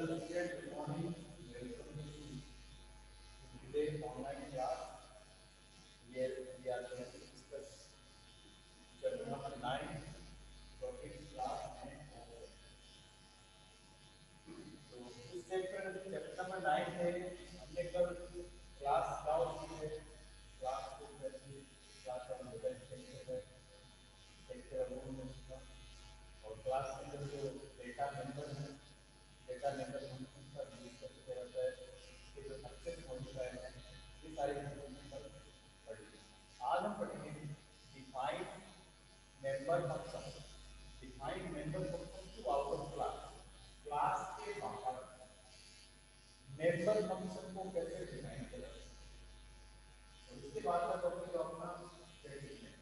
students, good morning. Welcome to today's online class where we are going to discuss chapter number 9, topic class and homework. तो इस chapter number 9 में हमने कल class क्या होती है, क्लास को कैसे क्लास का डिजाइन कैसे है, कैसे रूल है और क्लास के अंदर जो डेटा मेंबर है, डेटा मेंबर फंक्शन का यूज कैसे रहता है, इसके जो एक्सेस मॉडिफायर है, ये सारी चीजें पर पढ़ेंगे। आज हम पढ़ेंगे define member function, define member function to out of class, class के बाहर मेंबर फंक्शन को कैसे डिफाइन करें। तो इसके बाद का टॉपिक अपना स्टेटमेंट।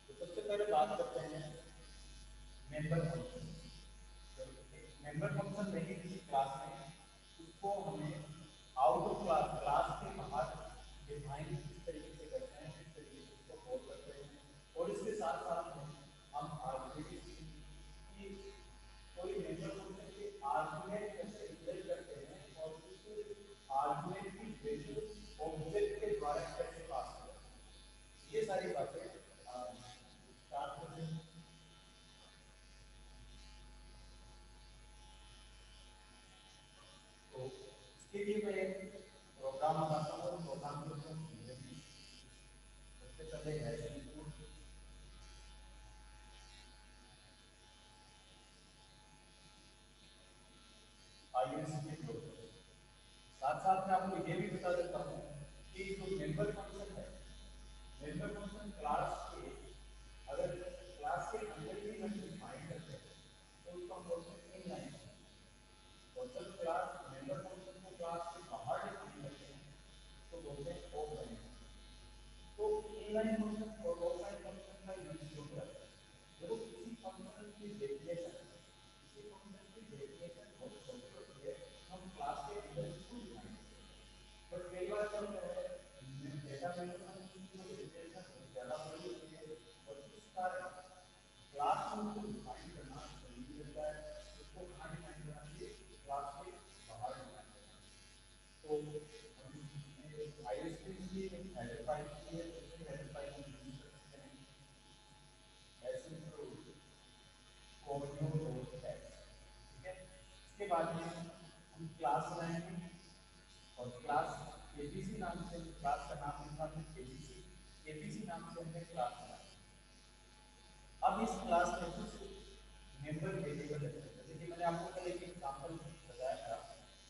तो सबसे पहले बात करते हैं मेंबर फंक्शन। मेंबर फंक्शन नहीं किसी क्लास में, उसको हमें आउट ऑफ क्लास, क्लास के बाहर डिफाइन किस तरीके से करते हैं, किस तरीके से उसको कॉल करते हैं। और इसके साथ साथ में हम आर्गुमेंट की कोई मेंबर फंक्शन के आर्गुमेंट कैसे डिक्लेयर करते हैं और उस आर्गुमेंट की वैल्यू ऑब्जेक्ट के द्वारा कैसे पास करते हैं, ये सारी बातें स्टार्ट करते हैं। तो इसके लिए मैं एक प्रोग्राम बनाता हूँ, प्रोग्राम को हम समझेंगे। सबसे पहले है इनपुट, आईएससी प्रोग्राम। साथ साथ में आपको ये भी बता देता हूँ कि जो मेंबर फंक्शन है, मेंबर फंक्शन क्लास के अगर क्लास के अंदर ही हम डिफाइन करते हैं तो उसका फंक्शन इनलाइन है। और जब क्लास मेंबर फंक्शन को क्लास के बाहर डिफाइन करते हैं तो बोलते हैं ऑफलाइन। तो इनलाइन फंक्शन और ऑफलाइन फंक्शन का यूज क्यों करते हैं? देखो किसी फंक्शन की डेफिनेशन, किसी फंक्शन की डेफिनेशन बहुत छोटी होती है, हम क्लास के अंदर इसको डिफाइन करते हैं। बट कई बार क्या होता है, डेटा मेंबर की जो डेफिनेशन बहुत ज़्यादा बड़ी होती है और इस कारण क्लास में उसको डिफाइन करना जरूरी रहता है। उसको कहाँ डिफाइन करना चाहिए? क्लास के बाहर डिफाइन करना चाहिए। तो हमने आईएसपी की हेडर फाइल की है, उसकी हेडर फाइल हम यूज कर सकते हैं एसिंक्रोनस commute.x, ठीक है। इसके बाद में हम क्लास बनाएंगे और क्लास एबीसी नाम से, क्लास का नाम लिखा हमने एबीसी, एबीसी नाम से हमने क्लास बनाया। अब इस क्लास में कुछ मेंबर वेरिएबल है, जैसे कि मैंने आपको कल एक एग्जांपल बताया था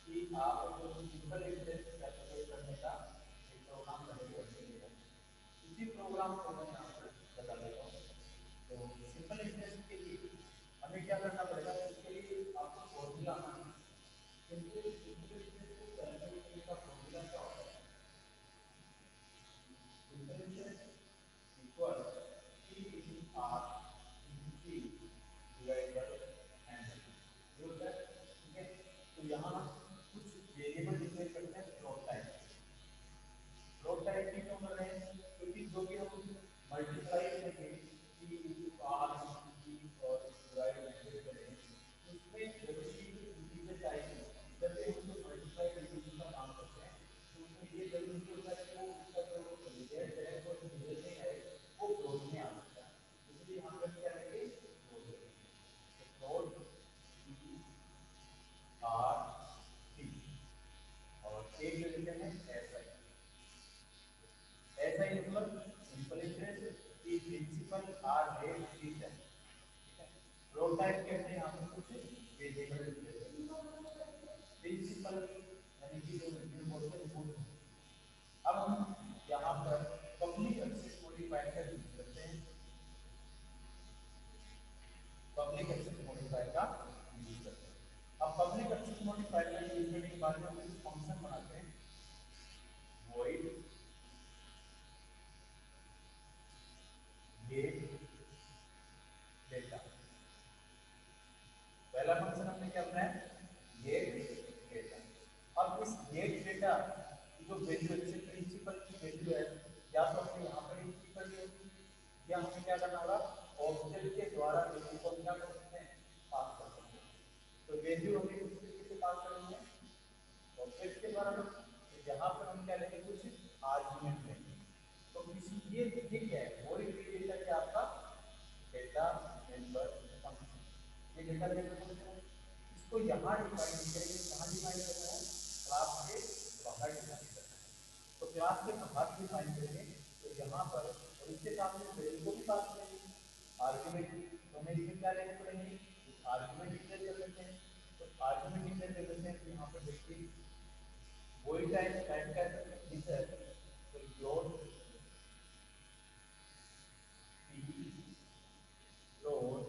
कि आप जो सिंपल इंटरेस्ट कैलकुलेट करने का एक प्रोग्राम बनेगा, उसी प्रोग्राम को मैं यहाँ पर बता देता हूँ। तो सिंपल इंटरेस्ट के लिए हमें क्या करना पड़ेगा, उसके लिए आपको फॉर्मूला आना है। सिंपल इंटरेस्ट को कैलकुलेट करने का फॉर्मूला क्या होता है? Simple interest equal T into R into T divide by 100, ये होता है, ठीक है। तो यहाँ कुछ वेरिएबल डिक्लेयर करते हैं फ्लोट टाइप। फ्लोट टाइप की क्यों कर रहे हैं? क्योंकि जो भी हम मल्टीप्लाई करेंगे T into R into T और डिवाइड बाय 100 करेंगे, उसमें जब भी इंटीजर आएगी, जब भी हम लोग मल्टीप्लाई डिवीजन का काम करते हैं तो उसमें ये जरूरी होता है कि वो उसका जो रिजल्ट है, वो इंटीजर में है, वो फ्लोट में आ सकता है। इसलिए यहाँ पर क्या करेंगे? फ्लोट करेंगे। तो फ्लोट टी आर टी और एक जो लिखते हैं ऐसा ऐसा ही मतलब सिंपल इंटरेस्ट की प्रिंसिपल आर रेट फीस है, ठीक है। फ्लोट टाइप के हमने यहाँ पर कुछ वेरिएबल प्रिंसिपल यानी कि जो वैल्यू बोलते हैं वो। अब हम यहाँ पर पब्लिक एक्सेस मॉडिफायर का यूज करते हैं, पब्लिक एक्सेस मॉडिफायर का यूज करते हैं। अब पब्लिक एक्सेस मॉडिफायर का यूज करने के बाद में हम कुछ फंक्शन बनाते हैं, void get डेटा। पहला फंक्शन हमने क्या बनाया? Gate data. अब इस गेट डेटा की जो वैल्यू, जैसे प्रिंसिपल की वैल्यू है, या तो हमें यहाँ पर इंक्रीज करनी होगी या हमें क्या करना होगा, ऑब्जेक्ट के द्वारा वैल्यू को क्या कर सकते हैं? पास कर सकते हैं। तो वैल्यू हमें किस तरीके से पास करेंगे? तो इसके द्वारा यहाँ पर हम क्या लेंगे, कुछ आर्गुमेंट लेंगे। तो किसी ये क्या है, वॉइड डेटा क्या आपका डेटा मेंबर फंक्शन, ये डेटा मेंबर फंक्शन है। इसको यहाँ डिफाइन करेंगे, कहाँ डिफाइन करना है, क्लास के बाहर डिफाइन करना है। तो क्लास के बाहर डिफाइन करेंगे, तो यहाँ पर और इसके साथ में वैल्यू को भी पास करेंगे आर्गुमेंट। तो हमें इसमें क्या लेने पड़ेंगे, आर्गुमेंट डिक्लेयर कर लेते हैं। तो आर्गुमेंट डिक्लेयर कर लेते हैं, तो यहाँ पर देखिए वही टाइप टाइप का है, तो फ्लोट पी फ्लोट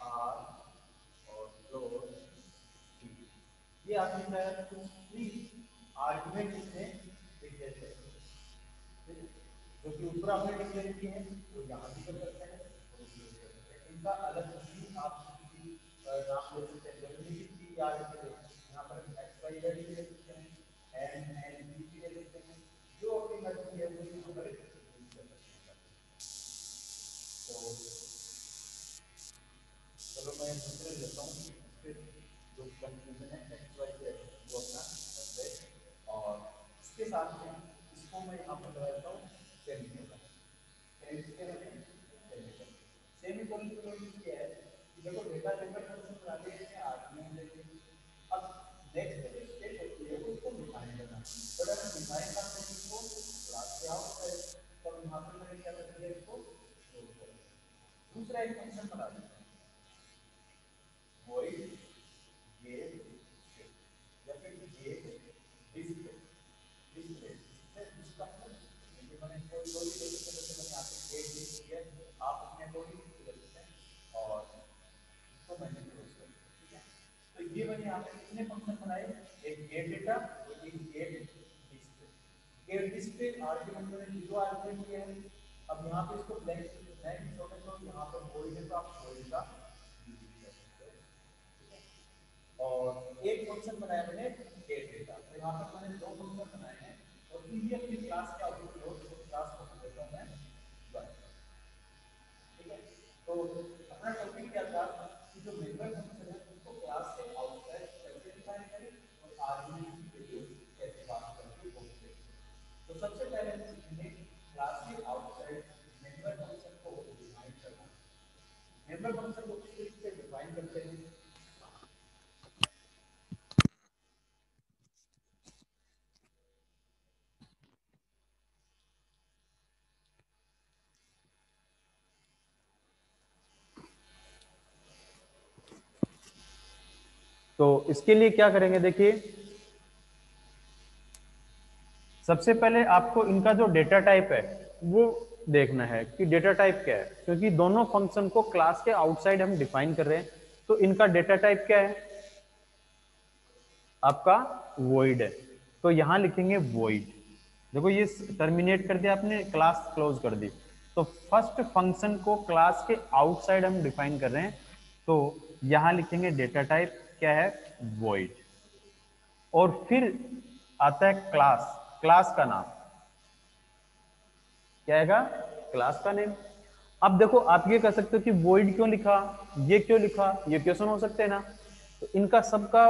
आर और फ्लोट टी, ये आपने शायद कुछ भी आर्गुमेंट इसमें डिक्लेयर कर सकते हैं, जो कि ऊपर आपने डिक्लेयर किए हैं वो यहाँ भी कर सकते हैं और उसमें भी कर सकते हैं। इनका अलग भी आप किसी नाम दे सकते हैं, जैसे कि टी आर यहाँ पर एक्स वाई जेड भी ले सकते हैं, एन एन बी भी ले सकते हैं, जो अपनी मर्जी है वो यहाँ पर यूज कर सकते हैं। तो चलो मैं दूसरे लेता हूँ, फिर जो कंफ्यूजन है एक्स वाई जेड वो अपना करते हैं। और इसके साथ में इसको मैं यहाँ पर लगाता हूँ सेमीकोलन। सेमीकोलन की मीनिंग क्या है कि देखो डेटा टाइप फंक्शन बनाते हैं आर्गुमेंट लेते हैं, अब नेक्स्ट स्टेप होती है उसको डिफाइन करना। बट अगर डिफाइन करते हैं इसको क्लास के आउट है, तो यहाँ पर मैंने क्या कर दिया, इसको दूसरा एक फंक्शन बना दिया void get या फिर get display display इसका मतलब मैंने कोई भी ले सकते हैं, जैसे मैंने यहाँ पे get display किया, आप अपने अकॉर्डिंग ले सकते हैं और इसको मैंने क्लोज कर दिया, ठीक है। तो ये मैंने यहाँ पे कितने फंक्शन बनाए, एक get data और एक get display। get display argument मैंने 0 आर्गुमेंट किया है। अब यहाँ पे इसको ब्लैंक ब्लैंक छोड़ने को यहाँ पर void है, तो आप void का और एक फंक्शन बनाया मैंने गेट डेटा। तो यहाँ पर मैंने दो फंक्शन बनाए हैं और फिर ये अपनी क्लास का आउटपुट क्लास को देता हूँ मैं वन, ठीक है। तो अपना टॉपिक क्या था कि जो मेंबर फंक्शन है उसको क्लास के आउटसाइड कैसे डिफाइन करें और आर्गुमेंट की वैल्यू कैसे पास करके पहुंचे। तो सबसे पहले हमें क्लास के आउटसाइड मेंबर फंक्शन को डिफाइन करना है। मेंबर फंक्शन को किस तरीके से डिफाइन करते हैं, तो इसके लिए क्या करेंगे, देखिए सबसे पहले आपको इनका जो डेटा टाइप है वो देखना है कि डेटा टाइप क्या है, क्योंकि दोनों फंक्शन को क्लास के आउटसाइड हम डिफाइन कर रहे हैं। तो इनका डेटा टाइप क्या है, आपका वॉइड है, तो यहां लिखेंगे वॉइड। देखो ये टर्मिनेट कर दिया आपने, क्लास क्लोज कर दी। तो फर्स्ट फंक्शन को क्लास के आउटसाइड हम डिफाइन कर रहे हैं, तो यहां लिखेंगे डेटा टाइप क्या है, वॉइड। और फिर आता है क्लास, क्लास का नाम क्या आएगा, क्लास का नेम। अब देखो आप ये कह सकते हो कि वॉइड क्यों लिखा, ये क्यों लिखा, ये क्वेश्चन हो सकते हैं ना। तो इनका सबका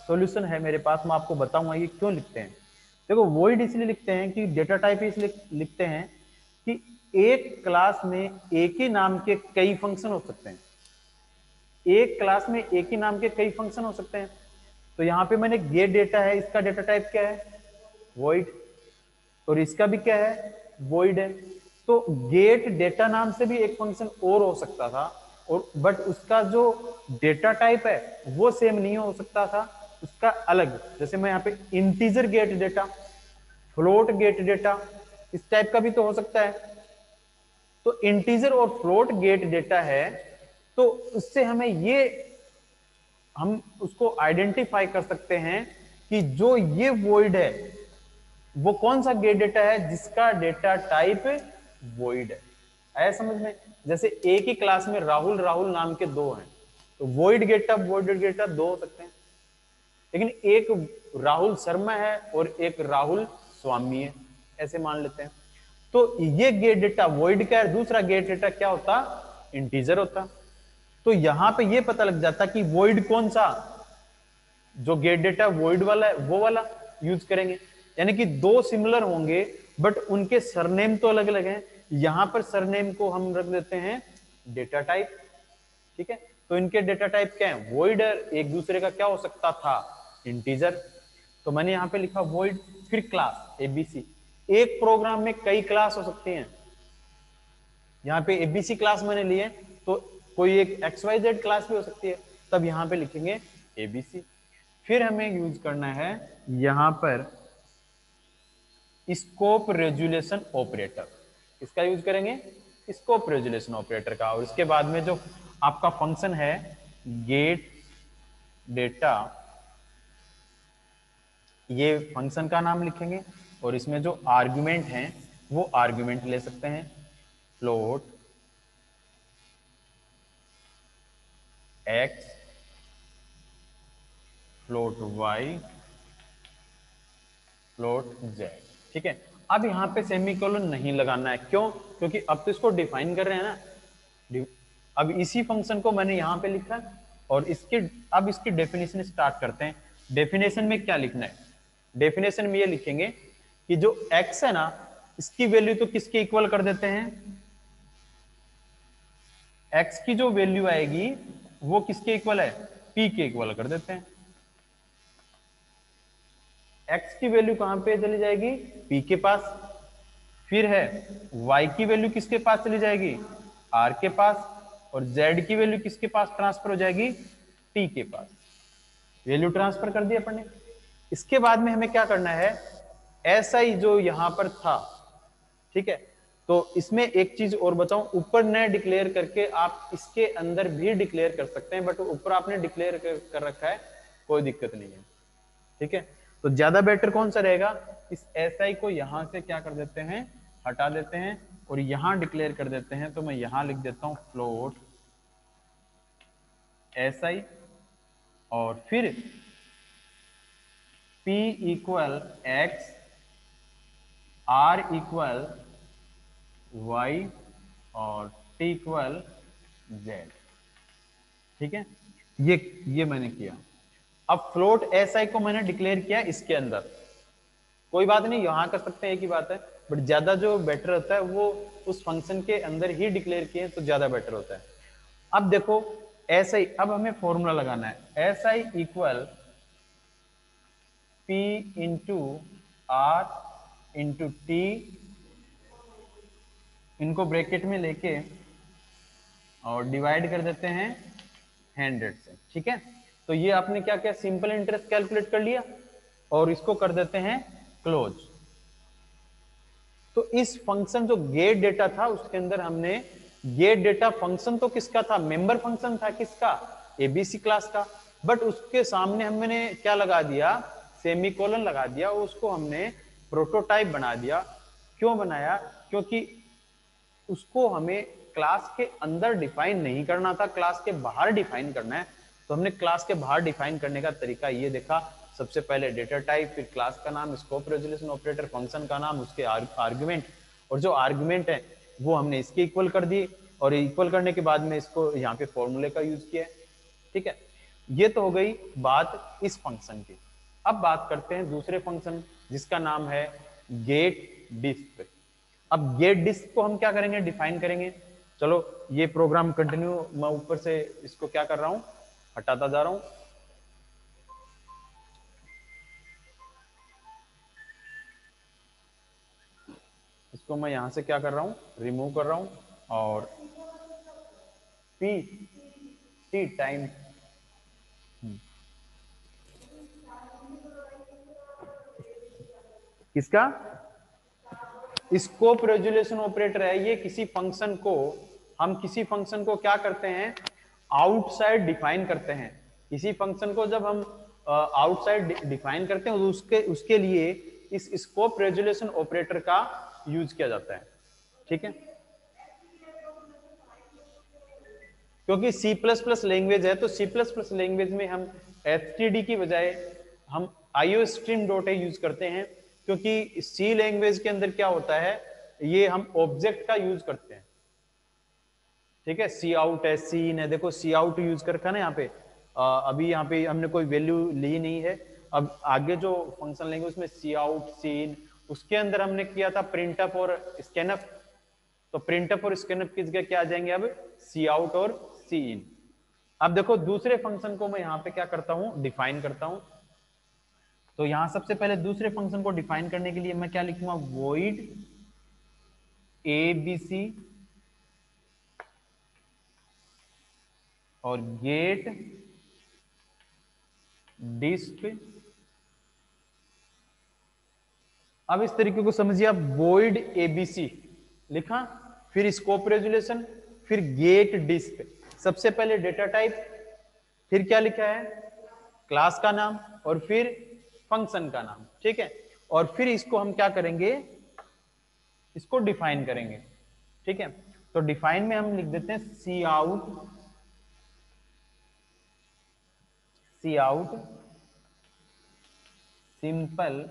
सॉल्यूशन है मेरे पास, मैं आपको बताऊंगा ये क्यों लिखते हैं। देखो वॉइड इसलिए लिखते हैं कि डेटा टाइप इसलिए लिखते हैं कि एक क्लास में एक ही नाम के कई फंक्शन हो सकते हैं, एक क्लास में एक ही नाम के कई फंक्शन हो सकते हैं। तो यहाँ पे मैंने गेट डेटा है, इसका डेटा टाइप क्या है, वॉइड, और इसका भी क्या है, वॉइड है। तो गेट डेटा नाम से भी एक फंक्शन और हो सकता था, और बट उसका जो डेटा टाइप है वो सेम नहीं हो सकता था, उसका अलग। जैसे मैं यहाँ पे integer gate data, float gate data, इस टाइप का भी तो हो सकता है। तो इंटीजर और फ्लोट गेट डेटा है, तो उससे हमें ये हम उसको आइडेंटिफाई कर सकते हैं कि जो ये वॉइड है वो कौन सा गेट डेटा है जिसका डेटा टाइप वॉइड है। आया समझ में, जैसे एक ही क्लास में राहुल राहुल नाम के दो हैं, तो वॉइड गेटा वॉइड गेटा दो हो सकते हैं, लेकिन एक राहुल शर्मा है और एक राहुल स्वामी है, ऐसे मान लेते हैं। तो ये गेट डेटा वॉइड का है, दूसरा गेट डेटा क्या होता, इंटीजर होता। तो यहां पे ये पता लग जाता कि वॉइड कौन सा, जो गेट डेटा वॉइड वाला है वो वाला, यूज करेंगे, यानी कि दो सिमिलर होंगे बट उनके सरनेम तो अलग अलग हैं। यहां पर सरनेम को हम रख देते हैं डेटा टाइप, ठीक है। तो इनके डेटा टाइप क्या है, वॉइड, एक दूसरे का क्या हो सकता था, इंटीजर। तो मैंने यहां पे लिखा वॉइड, फिर क्लास एबीसी। एक प्रोग्राम में कई क्लास हो सकती हैं, यहाँ पे एबीसी क्लास मैंने लिए, तो कोई एक XYZ क्लास भी हो सकती है, तब यहां पे लिखेंगे एबीसी। फिर हमें यूज करना है यहां पर स्कोप रेजुलेशन ऑपरेटर। इसका यूज करेंगे स्कोप रेजुलेशन ऑपरेटर का, और इसके बाद में जो आपका फंक्शन है गेट डेटा, ये फंक्शन का नाम लिखेंगे, और इसमें जो आर्गुमेंट हैं वो आर्गुमेंट ले सकते हैं, float x, float y, float z, ठीक है। अब यहाँ पे सेमीकोलन नहीं लगाना है, क्यों, क्योंकि अब तो इसको डिफाइन कर रहे हैं ना। अब इसी फंक्शन को मैंने यहाँ पे लिखा है, और अब इसकी डेफिनेशन स्टार्ट करते हैं। डेफिनेशन में क्या लिखना है, डेफिनेशन में ये लिखेंगे कि जो x है ना, इसकी वैल्यू तो किसके इक्वल कर देते हैं, x की जो वैल्यू आएगी वो किसके इक्वल है, p के इक्वल कर देते हैं। x की वैल्यू कहां पे चली जाएगी, p के पास। फिर है y की वैल्यू किसके पास चली जाएगी, r के पास। और z की वैल्यू किसके पास ट्रांसफर हो जाएगी, t के पास। वैल्यू ट्रांसफर कर दिया अपन ने। इसके बाद में हमें क्या करना है, ऐसा ही जो यहां पर था, ठीक है। तो इसमें एक चीज और बताऊं, ऊपर न डिक्लेयर करके आप इसके अंदर भी डिक्लेयर कर सकते हैं, बट ऊपर आपने डिक्लेयर कर रखा है, कोई दिक्कत नहीं है, ठीक है। तो ज्यादा बेटर कौन सा रहेगा, इस SI को यहां से क्या कर देते हैं, हटा देते हैं, और यहां डिक्लेयर कर देते हैं। तो मैं यहां लिख देता हूं फ्लोट SI, और फिर P equal X, R equal Y, और T इक्वल Z, ठीक है। ये मैंने किया। अब फ्लोट SI को मैंने डिक्लेयर किया इसके अंदर, कोई बात नहीं, यहां कर सकते हैं, एक ही बात है, बट ज्यादा जो बेटर होता है वो उस फंक्शन के अंदर ही डिक्लेयर किए तो ज्यादा बेटर होता है। अब देखो SI, अब हमें फॉर्मूला लगाना है, SI equal P into R into T, इनको ब्रैकेट में लेके और डिवाइड कर देते हैं 100 से, ठीक है। तो ये आपने क्या किया, सिंपल इंटरेस्ट कैलकुलेट कर लिया, और इसको कर देते हैं क्लोज। तो इस फंक्शन जो गेट डेटा था उसके अंदर हमने, गेट डेटा फंक्शन तो किसका था, मेंबर फंक्शन था किसका, एबीसी क्लास का, बट उसके सामने हमने क्या लगा दिया, सेमीकोलन लगा दिया, उसको हमने प्रोटोटाइप बना दिया। क्यों बनाया, क्योंकि उसको हमें क्लास के अंदर डिफाइन नहीं करना था, क्लास के बाहर डिफाइन करना है। तो हमने क्लास के बाहर डिफाइन करने का तरीका ये देखा, सबसे पहले डेटा टाइप, फिर क्लास का नाम, स्कोप रेजोल्यूशन ऑपरेटर, फंक्शन का नाम, उसके आर्गुमेंट, और जो आर्गुमेंट है वो हमने इसके इक्वल कर दिए, और इक्वल करने के बाद में इसको यहाँ पे फॉर्मूले का यूज किया है, ठीक है। ये तो हो गई बात इस फंक्शन की। अब बात करते हैं दूसरे फंक्शन जिसका नाम है गेट डिस्क। अब गेट डिस्क को हम क्या करेंगे, डिफाइन करेंगे। चलो ये प्रोग्राम कंटिन्यू, मैं ऊपर से इसको क्या कर रहा हूं, हटाता जा रहा हूं। इसको मैं यहां से क्या कर रहा हूं, रिमूव कर रहा हूं, और पी टी टाइम, किसका, स्कोप रेजुलेशन ऑपरेटर है ये। किसी फंक्शन को, हम किसी फंक्शन को क्या करते हैं, आउटसाइड डिफाइन करते हैं। किसी फंक्शन को जब हम आउटसाइड डिफाइन करते हैं तो उसके लिए इस स्कोप रेजुलेशन ऑपरेटर का यूज किया जाता है, ठीक है। क्योंकि C++ लैंग्वेज है, तो C++ लैंग्वेज में हम std की बजाय हम iostream.a यूज करते हैं, क्योंकि C लैंग्वेज के अंदर क्या होता है, ये हम ऑब्जेक्ट का यूज करते हैं, ठीक है। सी आउट है, सी इन है, देखो सी आउट यूज कर रखा ना यहाँ पे, अभी यहाँ पे हमने कोई वैल्यू ली नहीं है, अब आगे जो फंक्शन लेंगे उसमें सी आउट, सी इन, उसके अंदर हमने किया था प्रिंटअप और स्कैनअप, तो प्रिंटअप और स्कैनअप की जगह क्या आ जाएंगे अब सी आउट और सी इन। अब देखो दूसरे फंक्शन को मैं यहाँ पे क्या करता हूँ, डिफाइन करता हूँ। तो यहां सबसे पहले दूसरे फंक्शन को डिफाइन करने के लिए मैं क्या लिखूंगा, वॉइड ABC और गेट डिस्प। अब इस तरीके को समझिए आप, वॉइड ABC लिखा, फिर स्कोप रेजोल्यूशन, फिर गेट डिस्प, सबसे पहले डेटा टाइप, फिर क्या लिखा है क्लास का नाम, और फिर फंक्शन का नाम, ठीक है। और फिर इसको हम क्या करेंगे, इसको डिफाइन करेंगे, ठीक है। तो डिफाइन में हम लिख देते हैं सी आउट सिंपल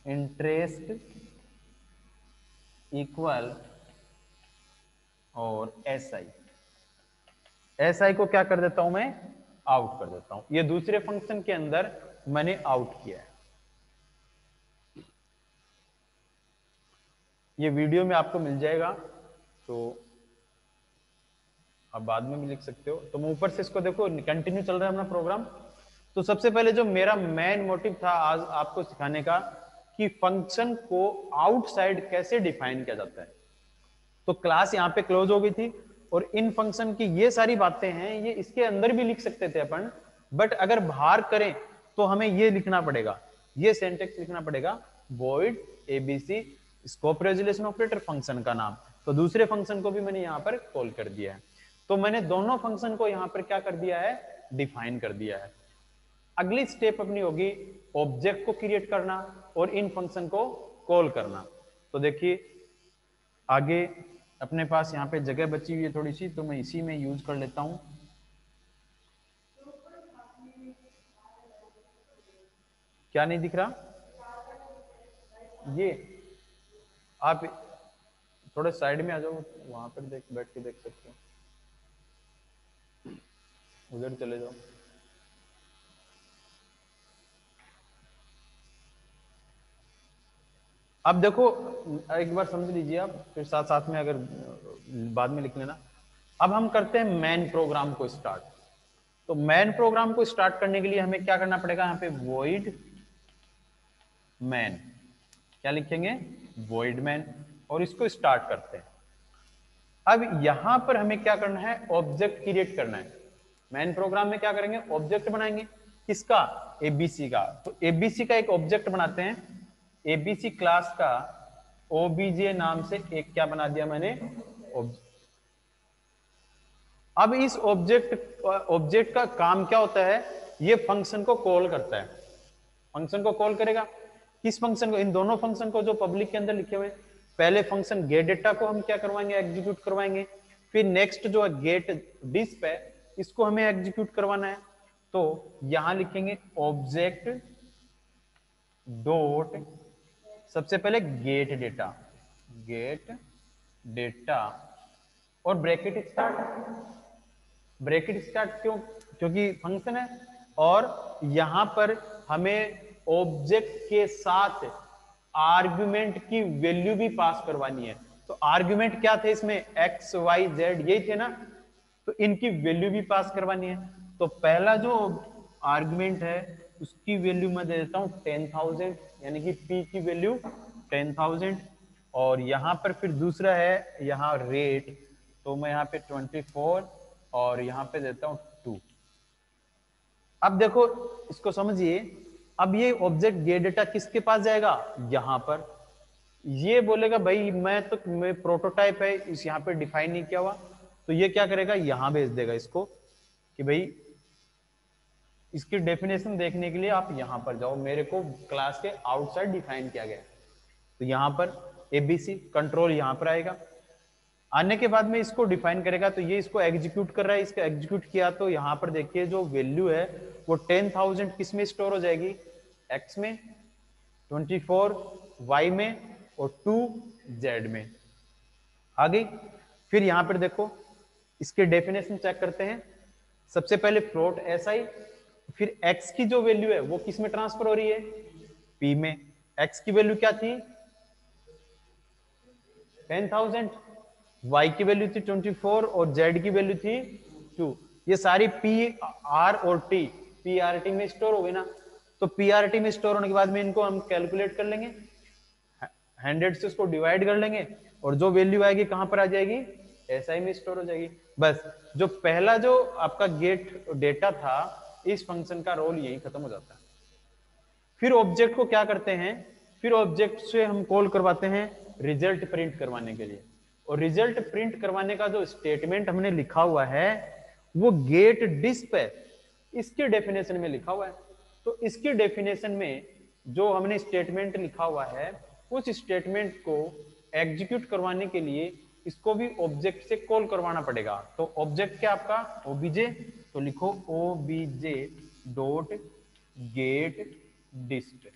इंटरेस्ट इक्वल और एस आई को क्या कर देता हूं मैं, आउट कर देता हूं। ये दूसरे फंक्शन के अंदर मैंने आउट किया है। ये वीडियो में आपको मिल जाएगा, तो आप बाद में भी लिख सकते हो। तो मैं ऊपर से इसको देखो, कंटिन्यू चल रहा है अपना प्रोग्राम। तो सबसे पहले जो मेरा मेन मोटिव था आज आपको सिखाने का, कि फंक्शन को आउटसाइड कैसे डिफाइन किया जाता है। तो क्लास यहाँ पे क्लोज हो गई थी, और इन फंक्शन की ये सारी बातें हैं, ये इसके अंदर भी लिख सकते थे अपन, बट अगर बाहर करें तो हमें ये लिखना पड़ेगा, ये सिंटैक्स लिखना पड़ेगा, void ABC scope resolution operator function का नाम। तो दूसरे फंक्शन को भी मैंने यहाँ पर कॉल कर दिया है। तो मैंने दोनों फंक्शन को यहाँ पर क्या कर दिया है, डिफाइन कर दिया है। अगली स्टेप अपनी होगी ऑब्जेक्ट को क्रिएट करना और इन फंक्शन को कॉल करना। तो देखिए आगे अपने पास यहाँ पे जगह बची हुई है थोड़ी सी, तो मैं इसी में यूज कर लेता हूं। क्या नहीं दिख रहा, ये आप थोड़े साइड में आ जाओ, वहां पर देख बैठ के देख सकते हो, उधर चले जाओ। अब देखो एक बार समझ लीजिए आप, फिर साथ साथ में अगर बाद में लिख लेना। अब हम करते हैं मेन प्रोग्राम को स्टार्ट। तो मेन प्रोग्राम को स्टार्ट करने के लिए हमें क्या करना पड़ेगा, यहाँ पे वॉइड मैन, क्या लिखेंगे, वॉइड मैन, और इसको स्टार्ट करते हैं। अब यहां पर हमें क्या करना है, ऑब्जेक्ट क्रिएट करना है। मेन प्रोग्राम में क्या करेंगे, ऑब्जेक्ट बनाएंगे, किसका, ABC का। तो ABC का एक ऑब्जेक्ट बनाते हैं, ABC क्लास का OBJ नाम से एक क्या बना दिया मैंने, ऑब्जेक्ट। अब इस ऑब्जेक्ट का काम क्या होता है, ये फंक्शन को कॉल करता है। फंक्शन को कॉल करेगा, किस फंक्शन को, इन दोनों फंक्शन को जो पब्लिक के अंदर लिखे हुए। पहले फंक्शन गेट डेटा को हम क्या करवाएंगे, एग्जीक्यूट करवाएंगे। फिर नेक्स्ट जो है गेट डिस्प है, इसको हमें एग्जीक्यूट करवाना है। तो यहां लिखेंगे ऑब्जेक्ट डॉट, सबसे पहले गेट डेटा और ब्रैकेट स्टार्ट क्यों, क्योंकि फंक्शन है, और यहां पर हमें ऑब्जेक्ट के साथ आर्गुमेंट की वैल्यू भी पास करवानी है। तो आर्गुमेंट क्या थे इसमें, एक्स वाई जेड यही थे ना, तो इनकी वैल्यू भी पास करवानी है। तो पहला जो आर्गुमेंट है उसकी वैल्यू मैं दे देता हूं 10,000, यानी कि p की वैल्यू 10,000। और यहां पर फिर दूसरा है यहाँ रेट, तो मैं यहाँ पे 24 और यहाँ पे देता हूं 2। अब देखो इसको समझिए, अब ये ऑब्जेक्ट गेट डेटा किसके पास जाएगा, यहां पर। ये बोलेगा भाई मैं प्रोटोटाइप है इस यहाँ पे डिफाइन नहीं किया हुआ, तो ये क्या करेगा, यहां भेज देगा इसको कि भाई इसकी डेफिनेशन देखने के लिए आप यहां पर जाओ, मेरे को क्लास के आउटसाइड डिफाइन किया गया है। तो यहां पर ABC कंट्रोल यहां पर आएगा, आने के बाद में इसको डिफाइन करेगा। तो ये इसको एग्जीक्यूट कर रहा है, इसको एग्जीक्यूट किया तो यहां पर देखिए जो वैल्यू है वो 10,000 किस में स्टोर हो जाएगी, एक्स में, 24 वाई में, और 2 जेड में आ गई। फिर यहां पर देखो इसके डेफिनेशन चेक करते हैं, सबसे पहले फ्लोट SI, फिर x की जो वैल्यू है वो किस में ट्रांसफर हो रही है, P में। x की वैल्यू क्या थी 10,000, y की वैल्यू थी 24 और z की वैल्यू थी 2। ये सारी P R और T PRT में स्टोर हो गई ना। तो PRT में स्टोर होने के बाद में इनको हम कैलकुलेट कर लेंगे, 100 से उसको डिवाइड कर लेंगे और जो वैल्यू आएगी कहां पर आ जाएगी, SI में स्टोर हो जाएगी। बस जो पहला जो आपका गेट डेटा था इस फंक्शन का रोल यही खत्म हो जाता है। फिर ऑब्जेक्ट को क्या करते हैं, फिर ऑब्जेक्ट से हम कॉल करवाते हैं रिजल्ट प्रिंट करवाने के लिए। और रिजल्ट प्रिंट करवाने का जो स्टेटमेंट हमने लिखा हुआ है वो गेट डिस्प है, इसके डेफिनेशन में लिखा हुआ है। तो इसकी डेफिनेशन में जो हमने स्टेटमेंट लिखा हुआ है उस स्टेटमेंट को एग्जीक्यूट करवाने के लिए इसको भी ऑब्जेक्ट से कॉल करवाना पड़ेगा। तो ऑब्जेक्ट क्या आपका ओबीजे, तो लिखो ओबीजे डॉट गेट डिस्ट।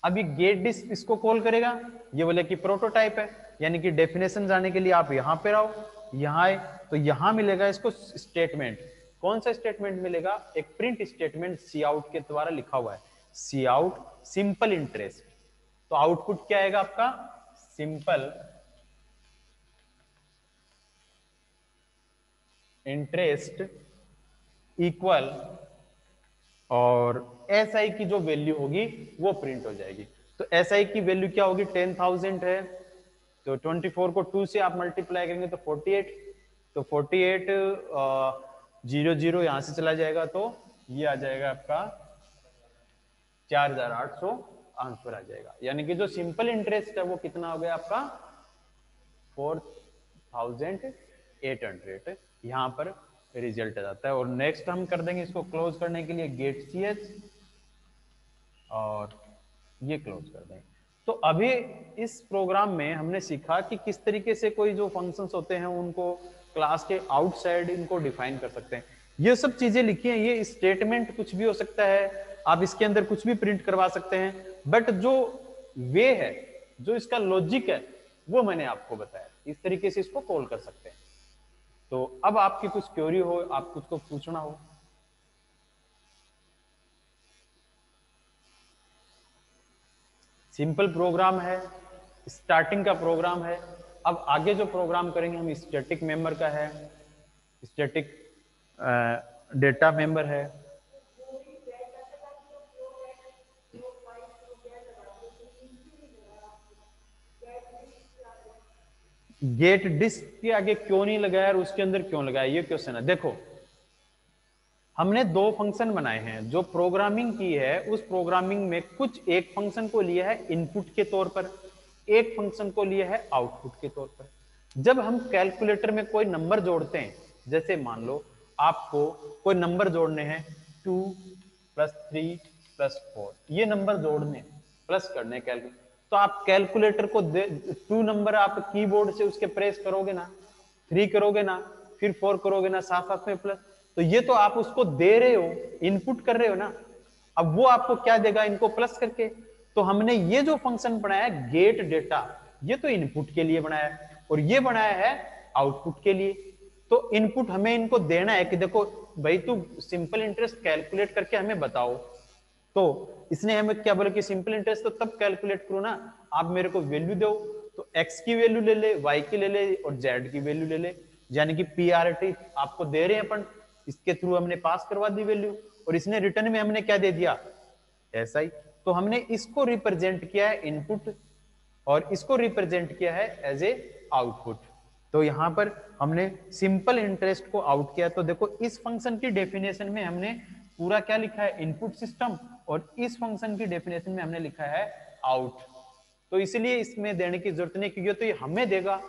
अब ये गेट डिस्ट इसको कॉल करेगा, ये बोले कि प्रोटोटाइप है, यानी कि डेफिनेशन जाने के लिए आप यहां पे आओ, यहां आए तो यहां मिलेगा इसको स्टेटमेंट। कौन सा स्टेटमेंट मिलेगा, एक प्रिंट स्टेटमेंट सी आउट के द्वारा लिखा हुआ है, सी आउट सिंपल इंटरेस्ट। तो आउटपुट क्या आएगा आपका, सिंपल इंटरेस्ट इक्वल, और SI की जो वैल्यू होगी वो प्रिंट हो जाएगी। तो SI की वैल्यू क्या होगी, 10,000 है, तो 24 को 2 से आप मल्टीप्लाई करेंगे तो 48, तो 48 00 यहां से चला जाएगा तो ये आ जाएगा आपका 4,800 आंसर आ जाएगा। यानी कि जो सिंपल इंटरेस्ट है वो कितना हो गया आपका 4,800 यहां पर रिजल्ट आ जाता है। और नेक्स्ट हम कर देंगे इसको क्लोज करने के लिए गेट CH, और ये क्लोज कर देंगे। तो अभी इस प्रोग्राम में हमने सीखा कि किस तरीके से कोई जो फंक्शंस होते हैं उनको क्लास के आउटसाइड इनको डिफाइन कर सकते हैं। ये सब चीजें लिखी हैं, ये स्टेटमेंट कुछ भी हो सकता है, आप इसके अंदर कुछ भी प्रिंट करवा सकते हैं, बट जो वे है, जो इसका लॉजिक है वो मैंने आपको बताया, इस तरीके से इसको कॉल कर सकते हैं। तो अब आपकी कुछ क्वेरी हो, आप कुछ को पूछना हो। सिंपल प्रोग्राम है, स्टार्टिंग का प्रोग्राम है। अब आगे जो प्रोग्राम करेंगे हम स्टैटिक मेंबर का है, स्टैटिक डेटा मेंबर है। गेट डिस्क के आगे क्यों नहीं लगाया और उसके अंदर क्यों लगाया, ये क्वेश्चन है। देखो हमने दो फंक्शन बनाए हैं, जो प्रोग्रामिंग की है उस प्रोग्रामिंग में कुछ एक फंक्शन को लिया है इनपुट के तौर पर, एक फंक्शन को लिया है आउटपुट के तौर पर। जब हम कैलकुलेटर में कोई नंबर जोड़ते हैं, जैसे मान लो आपको कोई नंबर जोड़ने हैं 2 + 3 + 4, ये नंबर जोड़ने प्लस करने कैलकुलेटर, तो आप कैलकुलेटर को 2 नंबर आप कीबोर्ड से उसके प्रेस करोगे ना, 3 करोगे ना, फिर 4 करोगे ना, साथ साथ में प्लस, तो ये तो आप उसको दे रहे हो, इनपुट कर रहे हो ना। अब वो आपको क्या देगा, इनको प्लस करके। तो हमने ये जो फंक्शन बनाया गेट डेटा, ये तो इनपुट के लिए बनाया है और ये बनाया है आउटपुट के लिए। तो इनपुट हमें इनको देना है कि देखो भाई तू सिंपल इंटरेस्ट कैलकुलेट करके हमें बताओ। तो इसने हमें क्या बोला कि सिंपल इंटरेस्ट तो तब कैलकुलेट करो ना, आप मेरे को वैल्यू दो। तो x की वैल्यू ले ले, y की ले ले और z की वैल्यू ले ले, यानी कि PRT आपको दे रहे हैं अपन, इसके थ्रू हमने पास करवा दी वैल्यू, और इसने रिटर्न में हमने क्या दे दिया, SI। तो हमने इसको रिप्रेजेंट किया है इनपुट और इसको रिप्रेजेंट किया है एज ए आउटपुट। तो यहां पर हमने सिंपल इंटरेस्ट को आउट किया। तो देखो इस फंक्शन की डेफिनेशन में हमने पूरा क्या लिखा है, इनपुट सिस्टम, और इस फंक्शन की डेफिनेशन में हमने लिखा है आउट। तो इसलिए इसमें देने की जरूरत नहीं, क्योंकि तो ये हमें देगा,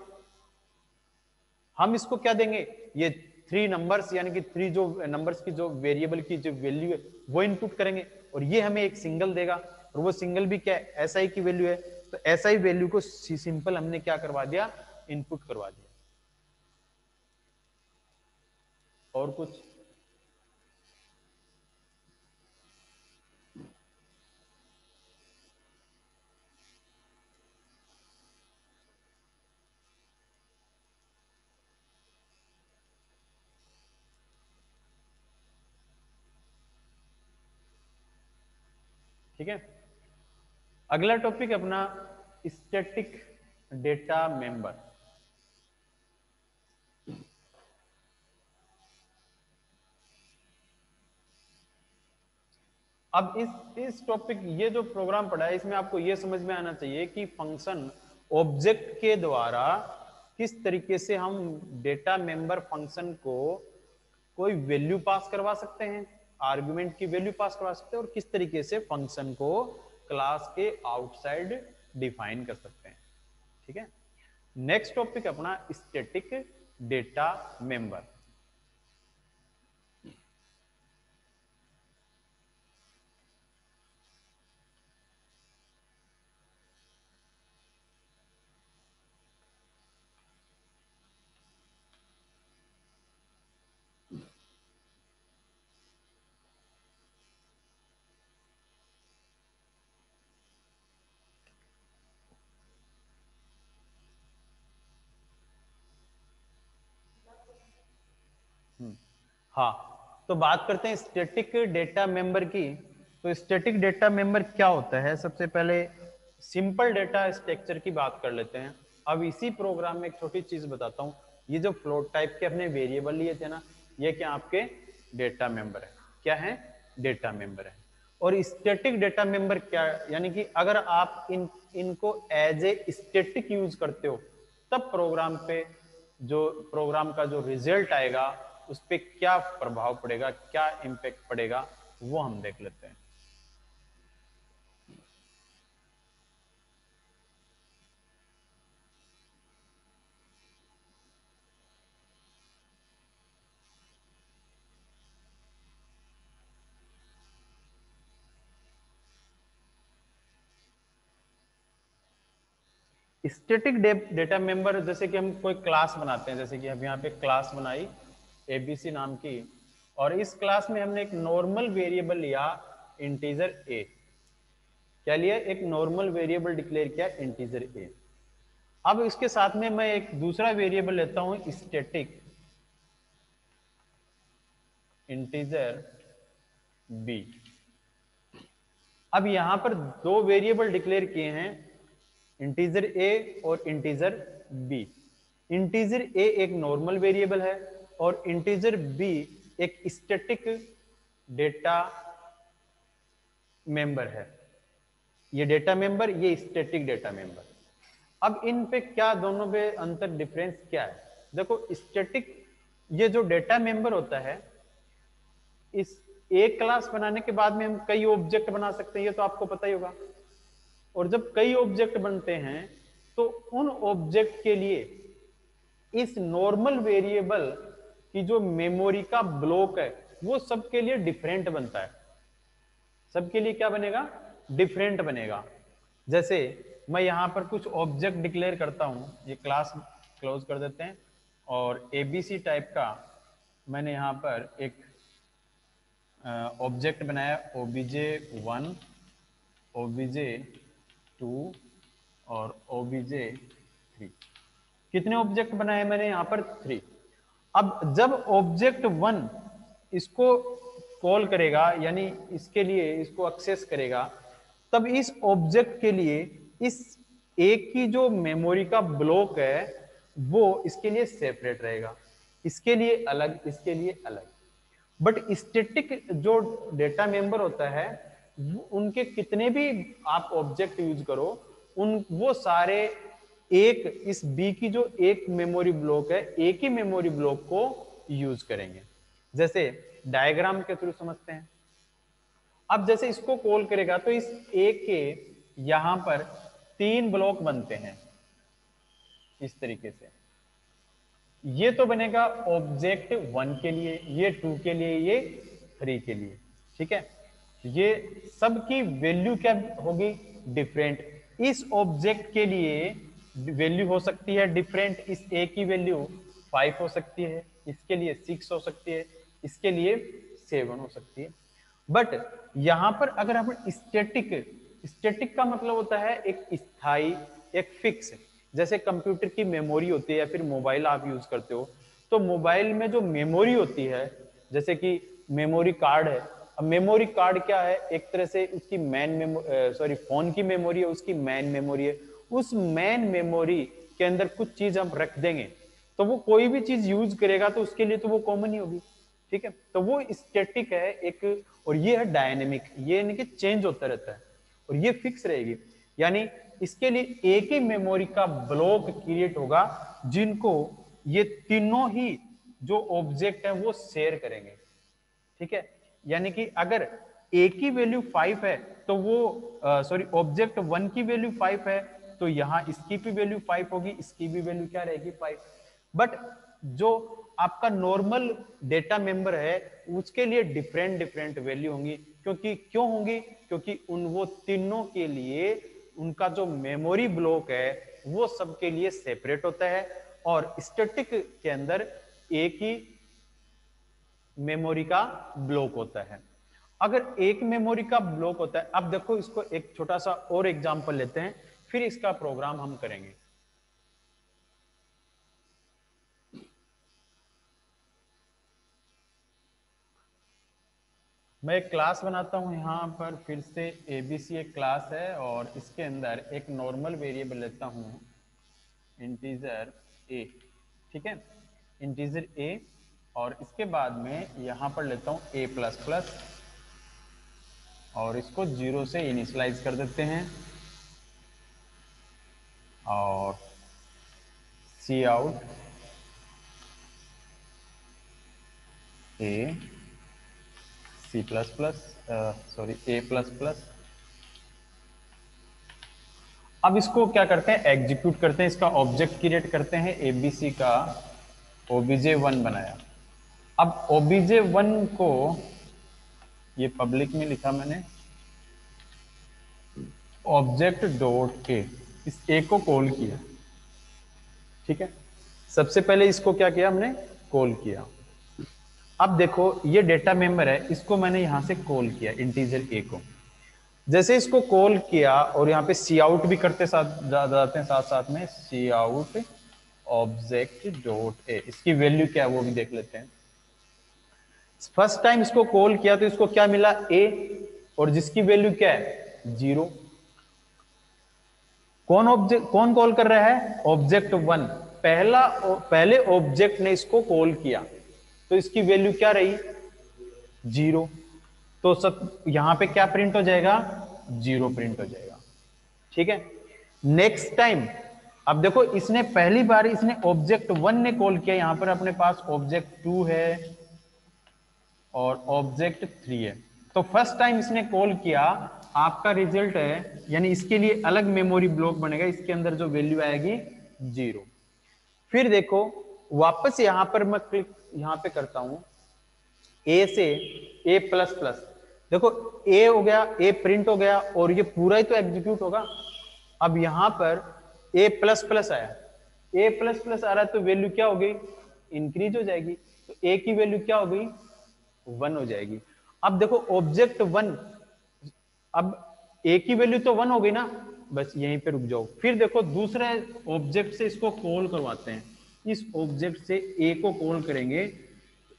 हम इसको क्या देंगे, ये 3 नंबर्स यानी कि 3 जो नंबर्स की जो वेरिएबल की जो वैल्यू है वो इनपुट करेंगे, और ये हमें एक सिंगल देगा, और वो सिंगल भी क्या है, SI की वैल्यू है। तो SI वैल्यू को सिंपल हमने क्या करवा दिया, इनपुट करवा दिया। और कुछ ठीक है। अगला टॉपिक अपना स्टैटिक डेटा मेंबर। अब इस टॉपिक, ये जो प्रोग्राम पढ़ा है इसमें आपको ये समझ में आना चाहिए कि फंक्शन ऑब्जेक्ट के द्वारा किस तरीके से हम डेटा मेंबर फंक्शन को कोई वैल्यू पास करवा सकते हैं, आर्गुमेंट की वैल्यू पास करवा सकते हैं, और किस तरीके से फंक्शन को क्लास के आउटसाइड डिफाइन कर सकते हैं। ठीक है। नेक्स्ट टॉपिक अपना स्टैटिक डेटा मेंबर। हाँ, तो बात करते हैं स्टैटिक डेटा मेंबर की। तो स्टैटिक डेटा मेंबर क्या होता है? सबसे पहले सिंपल डेटा स्ट्रक्चर की बात कर लेते हैं। अब इसी प्रोग्राम में एक छोटी चीज बताता हूँ। ये जो फ्लोट टाइप के अपने वेरिएबल लिए थे ना, ये क्या आपके डेटा मेंबर है। क्या है? डेटा मेंबर है। और स्टैटिक डेटा मेंबर क्या, यानी कि अगर आप इनको एज ए स्टैटिक यूज करते हो, तब प्रोग्राम का जो रिजल्ट आएगा उस पर क्या प्रभाव पड़ेगा, क्या इंपैक्ट पड़ेगा, वो हम देख लेते हैं। स्टैटिक डेटा मेंबर, जैसे कि हम कोई क्लास बनाते हैं, जैसे कि हम यहाँ पे क्लास बनाई एबीसी नाम की, और इस क्लास में हमने एक नॉर्मल वेरिएबल लिया इंटीजर ए। क्या लिया? एक नॉर्मल वेरिएबल डिक्लेयर किया इंटीजर ए। अब इसके साथ में मैं एक दूसरा वेरिएबल लेता हूं स्टैटिक इंटीजर बी। अब यहां पर दो वेरिएबल डिक्लेयर किए हैं, इंटीजर ए और इंटीजर बी। इंटीजर ए एक नॉर्मल वेरिएबल है और इंटीजर बी एक स्टैटिक डेटा मेंबर है। ये डेटा मेंबर, ये स्टैटिक डेटा मेंबर। अब इन पे क्या, दोनों पे अंतर, डिफरेंस क्या है? देखो, स्टैटिक, ये जो डेटा मेंबर होता है, इस एक क्लास बनाने के बाद में हम कई ऑब्जेक्ट बना सकते हैं, ये तो आपको पता ही होगा। और जब कई ऑब्जेक्ट बनते हैं तो उन ऑब्जेक्ट के लिए इस नॉर्मल वेरिएबल की जो मेमोरी का ब्लॉक है वो सबके लिए डिफरेंट बनता है। सबके लिए क्या बनेगा? डिफरेंट बनेगा। जैसे मैं यहां पर कुछ ऑब्जेक्ट डिक्लेयर करता हूं, ये क्लास क्लोज कर देते हैं, और एबीसी टाइप का मैंने यहां पर एक ऑब्जेक्ट बनाया obj1, obj2 और obj3। कितने ऑब्जेक्ट बनाए मैंने यहां पर? 3। अब जब ऑब्जेक्ट 1 इसको कॉल करेगा, यानी इसके लिए इसको एक्सेस करेगा, तब इस ऑब्जेक्ट के लिए इस एक की जो मेमोरी का ब्लॉक है वो इसके लिए सेपरेट रहेगा, इसके लिए अलग, इसके लिए अलग। बट स्टैटिक जो डेटा मेंबर होता है, उनके कितने भी आप ऑब्जेक्ट यूज करो, वो सारे एक, इस बी की जो एक मेमोरी ब्लॉक है, एक ही मेमोरी ब्लॉक को यूज करेंगे। जैसे डायग्राम के थ्रू समझते हैं। अब जैसे इसको कॉल करेगा तो इस ए के यहां पर 3 ब्लॉक बनते हैं इस तरीके से। ये तो बनेगा ऑब्जेक्ट 1 के लिए, ये 2 के लिए, ये 3 के लिए। ठीक है। ये सब की वैल्यू क्या होगी? डिफरेंट। इस ऑब्जेक्ट के लिए वैल्यू हो सकती है डिफरेंट, इस ए की वैल्यू 5 हो सकती है, इसके लिए 6 हो सकती है, इसके लिए 7 हो सकती है। बट यहां पर अगर हम स्टैटिक, स्टैटिक का मतलब होता है एक स्थायी, एक फिक्स। जैसे कंप्यूटर की मेमोरी होती है या फिर मोबाइल आप यूज करते हो, तो मोबाइल में जो मेमोरी होती है, जैसे कि मेमोरी कार्ड है, अब मेमोरी कार्ड क्या है, एक तरह से उसकी फोन की मेमोरी है, उसकी मैन मेमोरी है। उस मैन मेमोरी के अंदर कुछ चीज हम रख देंगे तो वो कोई भी चीज यूज करेगा तो उसके लिए तो वो कॉमन ही होगी, ठीक है। तो वो स्टैटिक है एक, और ये है डायनेमिक, ये यानी कि चेंज होता रहता है, और ये फिक्स रहेगी। यानी इसके लिए एक ही मेमोरी का ब्लॉक क्रिएट होगा जिनको ये तीनों ही जो ऑब्जेक्ट है वो शेयर करेंगे, ठीक है। यानी कि अगर ए की वैल्यू 5 है तो वो ऑब्जेक्ट 1 की वैल्यू 5 है तो यहां इसकी भी वैल्यू 5 होगी, इसकी भी वैल्यू क्या रहेगी 5। बट जो आपका नॉर्मल डेटा मेंबर है उसके लिए डिफरेंट डिफरेंट वैल्यू होंगी। क्यों होंगी? क्योंकि वो तीनों के लिए उनका जो मेमोरी ब्लॉक है वो सबके लिए सेपरेट होता है, और स्टैटिक के अंदर एक ही मेमोरी का ब्लॉक होता है। अगर एक मेमोरी का ब्लॉक होता है, अब देखो इसको एक छोटा सा और एग्जांपल लेते हैं, फिर इसका प्रोग्राम हम करेंगे। मैं एक क्लास बनाता हूं यहां पर, फिर से एबीसी एक क्लास है और इसके अंदर एक नॉर्मल वेरिएबल लेता हूं इंटीजर ए, ठीक है, इंटीजर ए, और इसके बाद में यहां पर लेता हूं ए प्लस प्लस और इसको 0 से इनिशियलाइज कर देते हैं, और सी आउट ए सी प्लस प्लस ए प्लस प्लस। अब इसको क्या करते हैं, एग्जीक्यूट करते हैं, इसका ऑब्जेक्ट क्रिएट करते हैं, एबीसी का obj1 बनाया। अब obj1 को ये पब्लिक में लिखा मैंने, ऑब्जेक्ट डॉट ए, इस ए को कॉल किया, ठीक है। सबसे पहले इसको क्या किया हमने, कॉल किया। अब देखो ये डेटा मेंबर है, इसको मैंने यहां से कॉल किया इंटीजर ए को। जैसे इसको कॉल किया और यहाँ पे सी आउट भी करते साथ जाते हैं, साथ साथ में सी आउट ऑब्जेक्ट डॉट ए, इसकी वैल्यू क्या है वो भी देख लेते हैं। फर्स्ट टाइम इसको कॉल किया तो इसको क्या मिला, ए, और जिसकी वैल्यू क्या है 0। कौन कॉल कर रहा है, ऑब्जेक्ट 1, पहले ऑब्जेक्ट ने इसको कॉल किया तो इसकी वैल्यू क्या रही 0। तो सब यहां पे क्या प्रिंट हो जाएगा, 0 प्रिंट हो जाएगा, ठीक है। नेक्स्ट टाइम, अब देखो इसने पहली बार इसने ऑब्जेक्ट 1 ने कॉल किया, यहां पर अपने पास ऑब्जेक्ट 2 है और ऑब्जेक्ट 3 है। तो फर्स्ट टाइम इसने कॉल किया, आपका रिजल्ट है, यानी इसके लिए अलग मेमोरी ब्लॉक बनेगा, इसके अंदर जो वैल्यू आएगी 0। फिर देखो वापस यहां पर मैं क्लिक यहां पे करता हूं, ए से ए प्लस प्लस, देखो ए हो गया, ए प्रिंट हो गया और ये पूरा ही तो एग्जीक्यूट होगा। अब यहां पर ए प्लस प्लस आया, ए प्लस प्लस आ रहा है तो वैल्यू क्या हो गई, इंक्रीज हो जाएगी, तो ए की वैल्यू क्या हो गई 1 हो जाएगी। अब देखो ऑब्जेक्ट 1, अब ए की वैल्यू तो 1 हो गई ना, बस यहीं पे रुक जाओ। फिर देखो दूसरे ऑब्जेक्ट से इसको कॉल करवाते हैं, इस ऑब्जेक्ट से ए को कॉल करेंगे,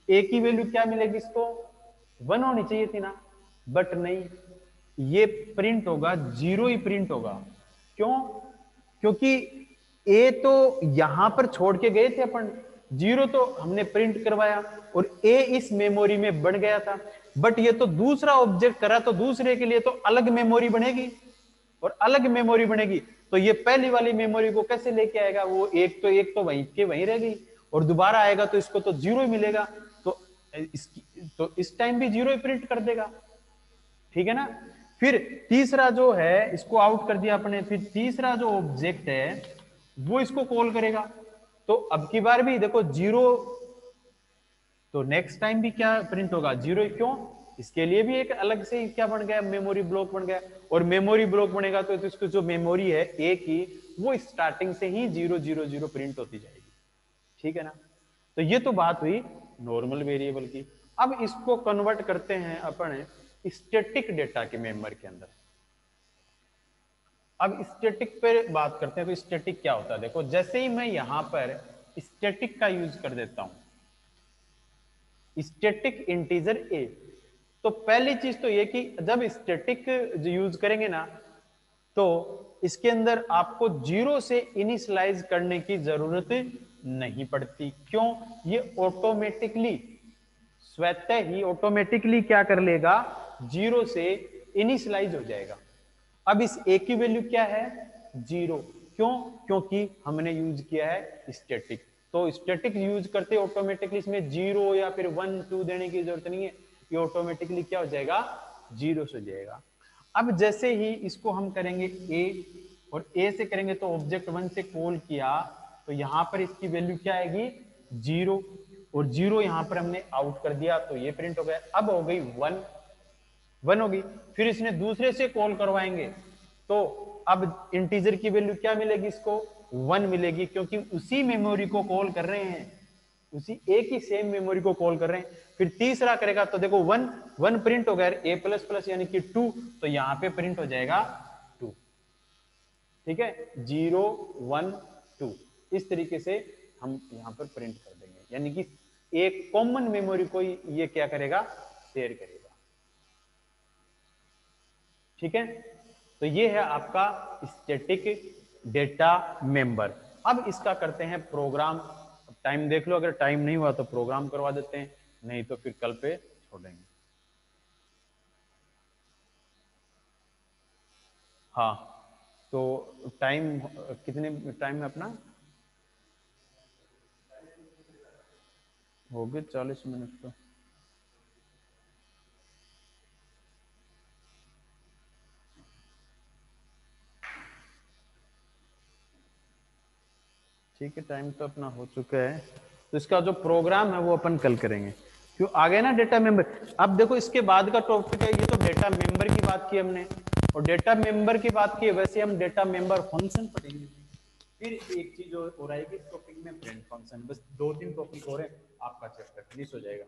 ए की वैल्यू क्या मिलेगी, इसको 1 होनी चाहिए थी ना, बट नहीं, ये प्रिंट होगा 0 ही प्रिंट होगा। क्यों? क्योंकि ए तो यहां पर छोड़ के गए थे अपन, 0 तो हमने प्रिंट करवाया और ए इस मेमोरी में बन गया था, बट ये तो दूसरा ऑब्जेक्ट करा तो दूसरे के लिए तो अलग मेमोरी बनेगी, और अलग मेमोरी बनेगी तो ये पहली वाली मेमोरी को कैसे लेके आएगा, वो एक तो वहीं के वहीं रह गई, और दोबारा आएगा तो इसको तो 0 ही मिलेगा, तो इस टाइम भी 0 ही प्रिंट कर देगा, ठीक है ना। फिर तीसरा जो है इसको आउट कर दिया अपने, फिर तीसरा जो ऑब्जेक्ट है वो इसको कॉल करेगा, तो अब की बार भी देखो 0, तो नेक्स्ट टाइम भी क्या प्रिंट होगा 0। क्यों? इसके लिए भी एक अलग से क्या बन गया, मेमोरी ब्लॉक बन गया, और मेमोरी ब्लॉक बनेगा तो इसको जो मेमोरी है ए की वो स्टार्टिंग से ही 0 0 0 प्रिंट होती जाएगी, ठीक है ना। तो ये तो बात हुई नॉर्मल वेरिएबल की। अब इसको कन्वर्ट करते हैं अपन स्टैटिक डेटा के मेंबर के अंदर। अब स्टैटिक पे बात करते हैं, तो स्टैटिक क्या होता है, देखो जैसे ही मैं यहां पर स्टैटिक का यूज कर देता हूं, स्टैटिक इंटीजर ए, तो पहली चीज तो ये कि जब स्टैटिक यूज करेंगे ना, तो इसके अंदर आपको जीरो से इनिशियलाइज करने की जरूरत नहीं पड़ती। क्यों? ये ऑटोमेटिकली, स्वतः ही ऑटोमेटिकली क्या कर लेगा, जीरो से इनिशियलाइज हो जाएगा। अब इस ए की वैल्यू क्या है, जीरो। क्यों? क्योंकि हमने यूज किया है स्टैटिक। तो स्टैटिक यूज करते ऑटोमेटिकली इसमें जीरो या फिर 1 2 देने की जरूरत नहीं है, ये ऑटोमेटिकली क्या हो जाएगा, जीरो से हो जाएगा। अब जैसे ही इसको हम करेंगे ए, और ए से करेंगे तो ऑब्जेक्ट 1 से कॉल किया, तो यहां पर इसकी वैल्यू क्या आएगी, जीरो, और जीरो यहां पर हमने आउट कर दिया तो ये प्रिंट हो गया। अब हो गई 1, 1 होगी। फिर इसने दूसरे से कॉल करवाएंगे तो अब इंटीजर की वैल्यू क्या मिलेगी, इसको 1 मिलेगी, क्योंकि उसी मेमोरी को कॉल कर रहे हैं, उसी एक ही सेम मेमोरी को कॉल कर रहे हैं। फिर तीसरा करेगा तो देखो 1 1 प्रिंट हो गया, ए प्लस प्लस यानी कि 2, तो यहां पे प्रिंट हो जाएगा 2। ठीक है, 0 1 2, इस तरीके से हम यहां पर प्रिंट कर देंगे, यानी कि एक कॉमन मेमोरी को ये क्या करेगा, शेयर करेगा। ठीक है, तो ये है आपका स्टैटिक डेटा मेंबर। अब इसका करते हैं प्रोग्राम। टाइम देख लो, अगर टाइम नहीं हुआ तो प्रोग्राम करवा देते हैं, नहीं तो फिर कल पे छोड़ेंगे। हाँ, तो टाइम कितने टाइम में अपना हो गए, 40 मिनट तो। ठीक है, टाइम तो अपना हो चुका है, तो इसका जो प्रोग्राम है वो अपन कल करेंगे। क्यों आ गया ना डेटा मेंबर। अब देखो इसके बाद का टॉपिक है, ये तो डेटा मेंबर की बात की हमने, और डेटा मेंबर की बात की, वैसे हम डेटा मेंबर फंक्शन पढ़ेंगे। फिर एक चीज और आएगी इस टॉपिक में, प्रिंट फंक्शन। बस 2-3 टॉपिक और है, आपका चैप्टर फिनिश हो जाएगा।